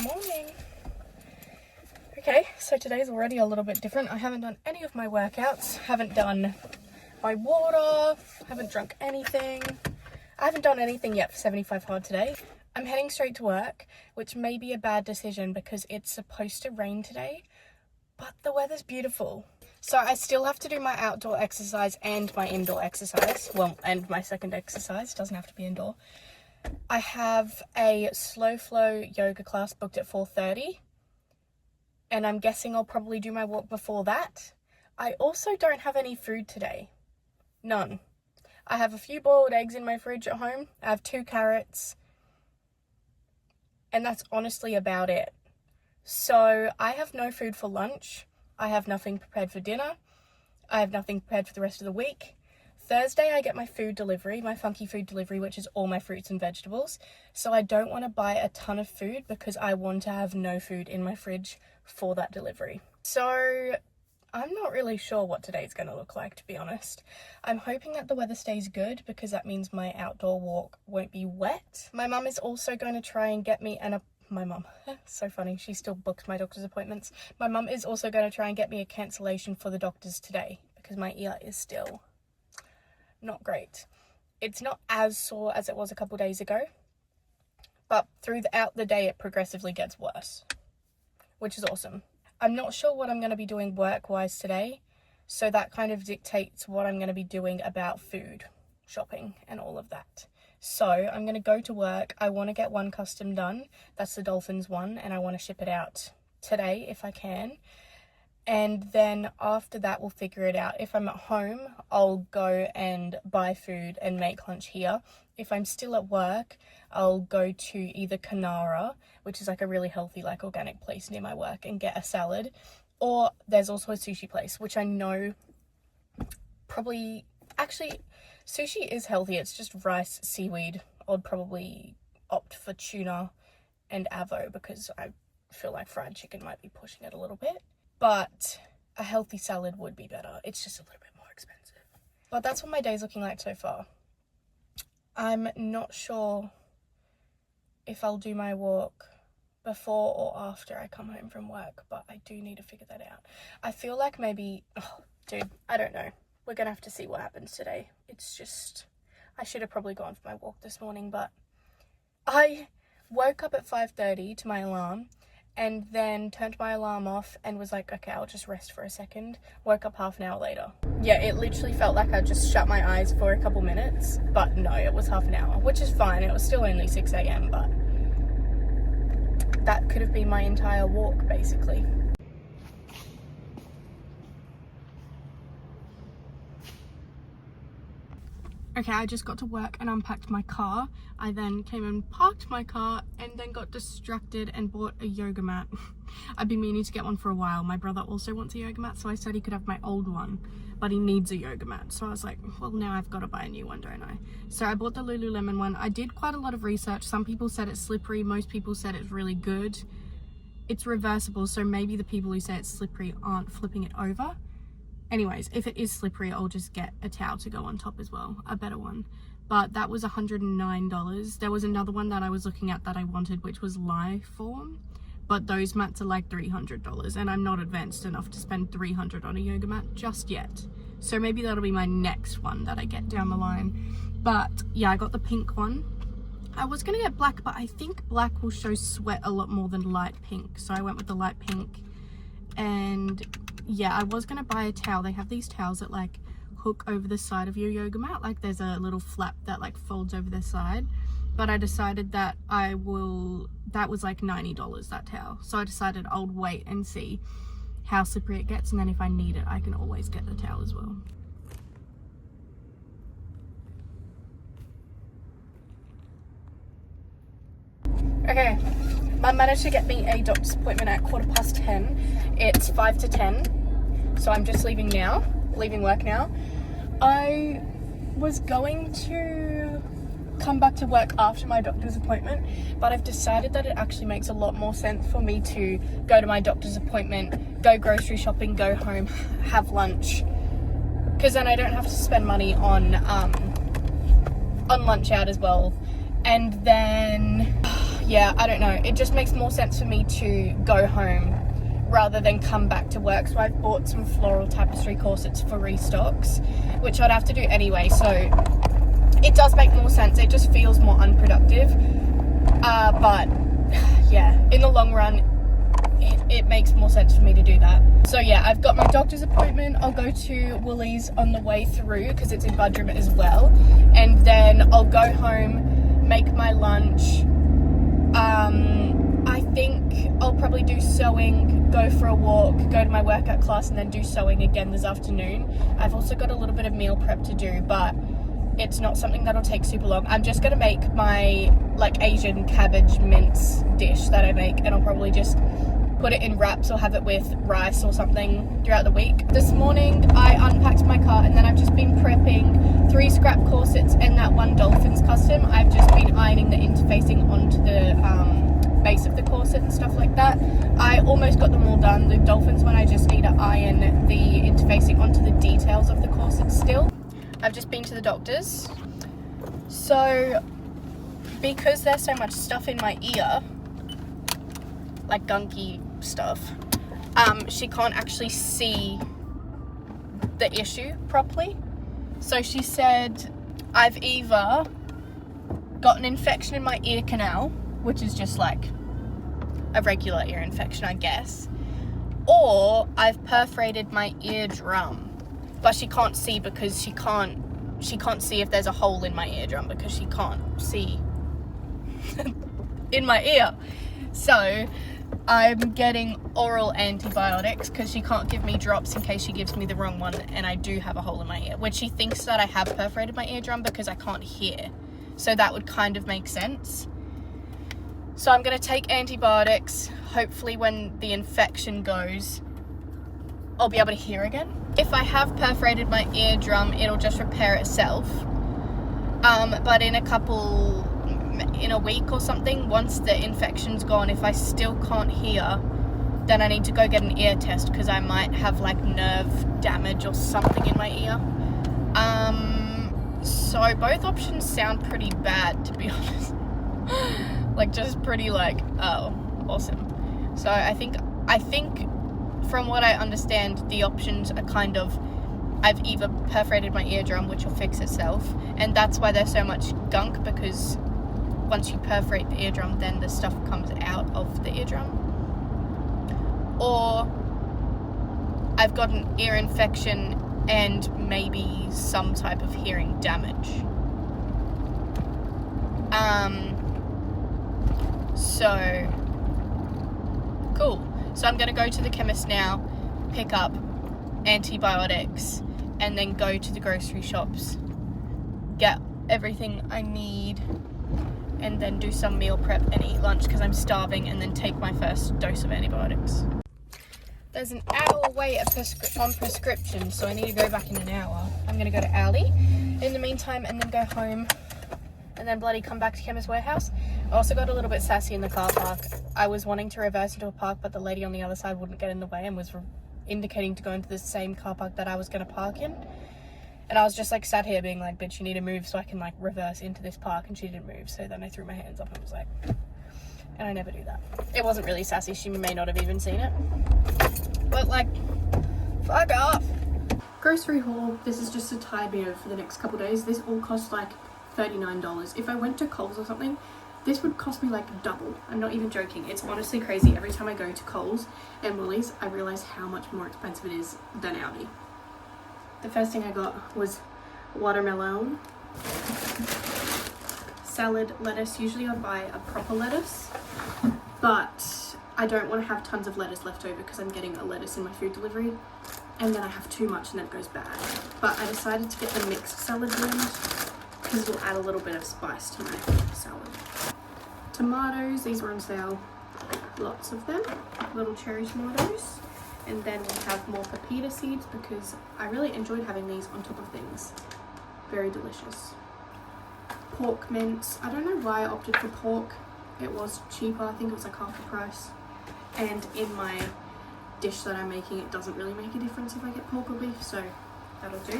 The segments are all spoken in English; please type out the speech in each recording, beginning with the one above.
Good morning. Okay, so today's already a little bit different. I haven't done any of my workouts, haven't done my water, haven't drunk anything. I haven't done anything yet for 75 hard today. I'm heading straight to work, which may be a bad decision because it's supposed to rain today, but the weather's beautiful. So I still have to do my outdoor exercise and my indoor exercise. Well, and my second exercise, doesn't have to be indoor. I have a slow flow yoga class booked at 4:30. And I'm guessing I'll probably do my walk before that. I also don't have any food today. None. I have a few boiled eggs in my fridge at home. I have 2 carrots. And that's honestly about it. So I have no food for lunch. I have nothing prepared for dinner. I have nothing prepared for the rest of the week. Thursday I get my food delivery, my funky food delivery, which is all my fruits and vegetables. So I don't want to buy a ton of food because I want to have no food in my fridge for that delivery. So I'm not really sure what today's going to look like, to be honest. I'm hoping that the weather stays good because that means my outdoor walk won't be wet. My mum is also going to try and get me my mum, so funny, she still books my doctor's appointments. My mum is also going to try and get me a cancellation for the doctors today because my ear is still not great. It's not as sore as it was a couple days ago, but throughout the day it progressively gets worse, which is awesome. I'm not sure what I'm going to be doing work-wise today, so that kind of dictates what I'm going to be doing about food, shopping, and all of that. So I'm going to go to work. I want to get one custom done. That's the Dolphins one, and I want to ship it out today if I can. And then after that, we'll figure it out. If I'm at home, I'll go and buy food and make lunch here. If I'm still at work, I'll go to either Canara, which is like a really healthy, like organic place near my work, and get a salad. Or there's also a sushi place, which I know probably, actually, sushi is healthy. It's just rice, seaweed. I'd probably opt for tuna and avo because I feel like fried chicken might be pushing it a little bit. But a healthy salad would be better. It's just a little bit more expensive. But that's what my day's looking like so far. I'm not sure if I'll do my walk before or after I come home from work, but I do need to figure that out. I feel like maybe, I don't know. We're going to have to see what happens today. It's just, I should have probably gone for my walk this morning, but I woke up at 5:30 to my alarm, and then turned my alarm off and was like, okay, I'll just rest for a second. Woke up half an hour later. Yeah, it literally felt like I just shut my eyes for a couple minutes, but no, it was half an hour, which is fine. It was still only 6 a.m, but that could have been my entire walk, basically. Okay, I just got to work and unpacked my car. I then came and parked my car and then got distracted and bought a yoga mat. I've been meaning to get one for a while. My brother also wants a yoga mat, so I said he could have my old one, but he needs a yoga mat. So I was like, well, now I've got to buy a new one, don't I? So I bought the Lululemon one. I did quite a lot of research. Some people said it's slippery. Most people said it's really good. It's reversible, so maybe the people who say it's slippery aren't flipping it over. Anyways, if it is slippery, I'll just get a towel to go on top as well, a better one. But that was $109. There was another one that I was looking at that I wanted, which was Lyform, but those mats are like $300, and I'm not advanced enough to spend $300 on a yoga mat just yet. So maybe that'll be my next one that I get down the line. But yeah, I got the pink one. I was gonna get black, but I think black will show sweat a lot more than light pink, so I went with the light pink. And yeah, I was gonna buy a towel. They have these towels that like hook over the side of your yoga mat, like there's a little flap that like folds over the side, but I decided that that was like $90, that towel. So I decided I'll wait and see how slippery it gets, and then if I need it, I can always get the towel as well. Okay, I managed to get me a doctor's appointment at 10:15. It's 5 to 10, so I'm just leaving work now. I was going to come back to work after my doctor's appointment, but I've decided that it actually makes a lot more sense for me to go to my doctor's appointment, go grocery shopping, go home, have lunch, because then I don't have to spend money on lunch out as well. And then yeah, I don't know. It just makes more sense for me to go home rather than come back to work. So I've bought some floral tapestry corsets for restocks, which I'd have to do anyway. So it does make more sense. It just feels more unproductive. But yeah, in the long run, it makes more sense for me to do that. So yeah, I've got my doctor's appointment. I'll go to Woolies on the way through because it's in Buderim as well. And then I'll go home, make my lunch. I think I'll probably do sewing, go for a walk, go to my workout class, and then do sewing again this afternoon. I've also got a little bit of meal prep to do, but it's not something that'll take super long. I'm just going to make my like Asian cabbage mince dish that I make, and I'll probably just put it in wraps or have it with rice or something throughout the week. This morning I unpacked my car, and then I've just been prepping 3 scrap corsets and that 1 Dolphins custom. I've just been ironing the interfacing onto the base of the corset and stuff like that. I almost got them all done. The Dolphins one, I just need to iron the interfacing onto the details of the corset still. I've just been to the doctor's. So because there's so much stuff in my ear, like gunky stuff, she can't actually see the issue properly. So she said I've either got an infection in my ear canal, which is just like a regular ear infection, I guess, or I've perforated my eardrum. But she can't see because she can't see if there's a hole in my eardrum because she can't see in my ear. So I'm getting oral antibiotics because she can't give me drops in case she gives me the wrong one and I do have a hole in my ear, which she thinks that I have perforated my eardrum because I can't hear. So that would kind of make sense. So I'm going to take antibiotics. Hopefully when the infection goes, I'll be able to hear again. If I have perforated my eardrum, it'll just repair itself. But in a week or something, once the infection's gone, if I still can't hear, then I need to go get an ear test because I might have like nerve damage or something in my ear. So both options sound pretty bad, to be honest. Like just pretty like, oh, awesome. So I think from what I understand, the options are kind of, I've either perforated my eardrum, which will fix itself, and that's why there's so much gunk, because once you perforate the eardrum, then the stuff comes out of the eardrum. Or I've got an ear infection and maybe some type of hearing damage. So cool. So I'm gonna go to the chemist now, pick up antibiotics, and then go to the grocery shops, get everything I need, and then do some meal prep and eat lunch because I'm starving, and then take my first dose of antibiotics. There's an hour wait on prescription, so I need to go back in an hour. I'm going to go to Aldi in the meantime and then go home and then bloody come back to Chemist Warehouse. I also got a little bit sassy in the car park. I was wanting to reverse into a park, but the lady on the other side wouldn't get in the way and was indicating to go into the same car park that I was going to park in. And I was just like sat here being like, bitch, you need to move so I can like reverse into this park, and she didn't move. So then I threw my hands up and was like, and I never do that. It wasn't really sassy. She may not have even seen it. But like, fuck off. Grocery haul. This is just a tide me over for the next couple days. This all cost like $39. If I went to Coles or something, this would cost me like double. I'm not even joking. It's honestly crazy. Every time I go to Coles and Woolies, I realise how much more expensive it is than Aldi. The first thing I got was watermelon, salad lettuce. Usually I buy a proper lettuce, but I don't want to have tons of lettuce left over because I'm getting a lettuce in my food delivery, and then I have too much and then it goes bad. But I decided to get the mixed salad blend because it'll add a little bit of spice to my salad. Tomatoes, these were on sale, lots of them, little cherry tomatoes. And then we have more pepita seeds because I really enjoyed having these on top of things. Very delicious. Pork mince. I don't know why I opted for pork. It was cheaper. I think it was like half the price. And in my dish that I'm making, it doesn't really make a difference if I get pork or beef, so that'll do.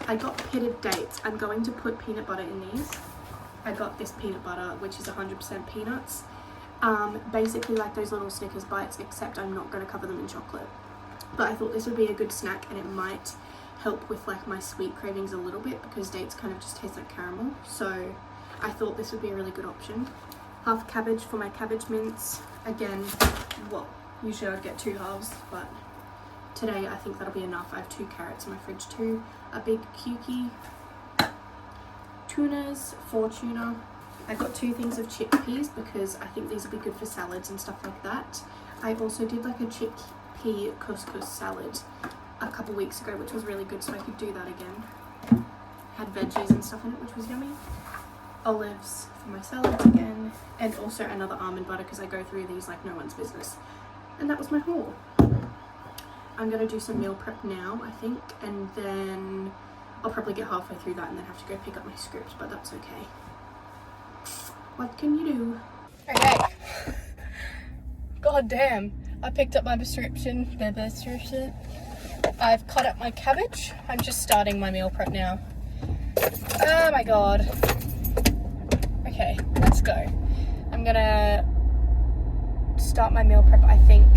I got pitted dates. I'm going to put peanut butter in these. I got this peanut butter, which is 100% peanuts. Basically like those little Snickers bites, except I'm not going to cover them in chocolate. But I thought this would be a good snack, and it might help with like my sweet cravings a little bit, because dates kind of just taste like caramel. So I thought this would be a really good option. Half cabbage for my cabbage mince. Again, well, usually I'd get 2 halves, but today I think that'll be enough. I have 2 carrots in my fridge too. A big Kewkey. Tunas, 4 tuna. I got 2 things of chickpeas because I think these will be good for salads and stuff like that. I also did like a chickpea couscous salad a couple weeks ago, which was really good, so I could do that again. Had veggies and stuff in it, which was yummy. Olives for my salad again, and also another almond butter because I go through these like no one's business. And that was my haul. I'm going to do some meal prep now, I think, and then I'll probably get halfway through that and then have to go pick up my script, but that's okay. What can you do? Okay. God damn. I picked up my prescription. I've cut up my cabbage. I'm just starting my meal prep now. Oh my god. Okay, let's go. I'm gonna start my meal prep, I think,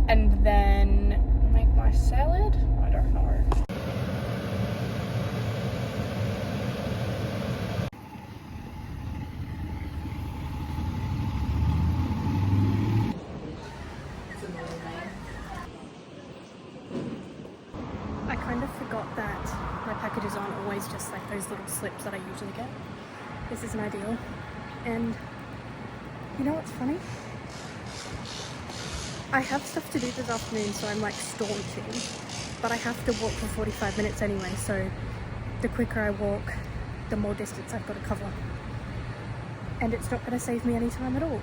and then make my salad. I don't know. I kind of forgot that my packages aren't always just like those little slips that I usually get. This isn't ideal. And you know what's funny? I have stuff to do this afternoon, so I'm like staunching, but I have to walk for 45 minutes anyway, so the quicker I walk, the more distance I've got to cover. And it's not going to save me any time at all.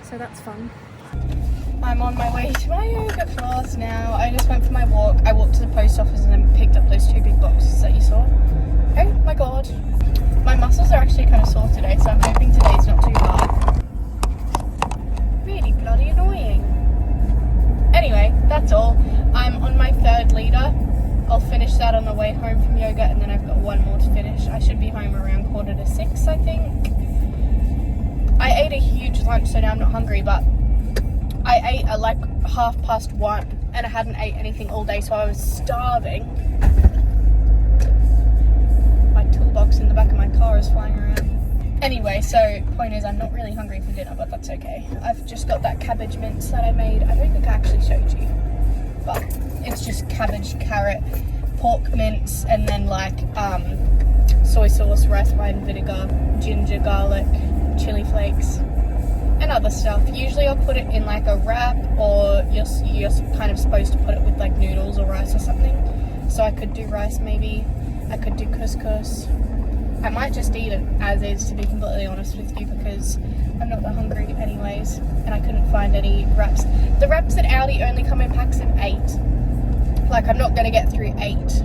So that's fun. I'm on my way to my yoga class now. I just went for my walk. I walked to the post office and then picked up those 2 big boxes that you saw. Oh my god. My muscles are actually kind of sore today, so I'm hoping today's not too hard. Really bloody annoying. Anyway, that's all. I'm on my 3rd liter. I'll finish that on the way home from yoga, and then I've got 1 more to finish. I should be home around 5:45, I think. I ate a huge lunch, so now I'm not hungry, but I ate at like 1:30, and I hadn't ate anything all day, so I was starving. My toolbox in the back of my car is flying around. Anyway, so point is, I'm not really hungry for dinner, but that's okay. I've just got that cabbage mince that I made. I don't think I actually showed you, but it's just cabbage, carrot, pork mince, and then like soy sauce, rice wine vinegar, ginger, garlic, chili flakes, and other stuff. Usually I'll put it in like a wrap, or you're kind of supposed to put it with like noodles or rice or something. So I could do rice maybe. I could do couscous. I might just eat it as is, to be completely honest with you, because I'm not that hungry anyways, and I couldn't find any wraps. The wraps at Aldi only come in packs of 8. Like, I'm not going to get through 8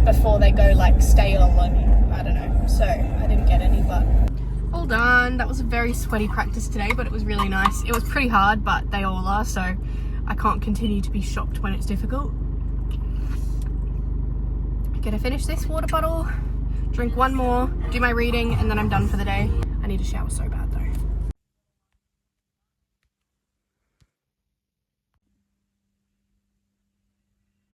before they go like stale, and I don't know. So I didn't get any, but all done. That was a very sweaty practice today, but it was really nice. It was pretty hard, but they all are, so I can't continue to be shocked when it's difficult. I'm gonna finish this water bottle, drink 1 more, do my reading, and then I'm done for the day. I need a shower so bad.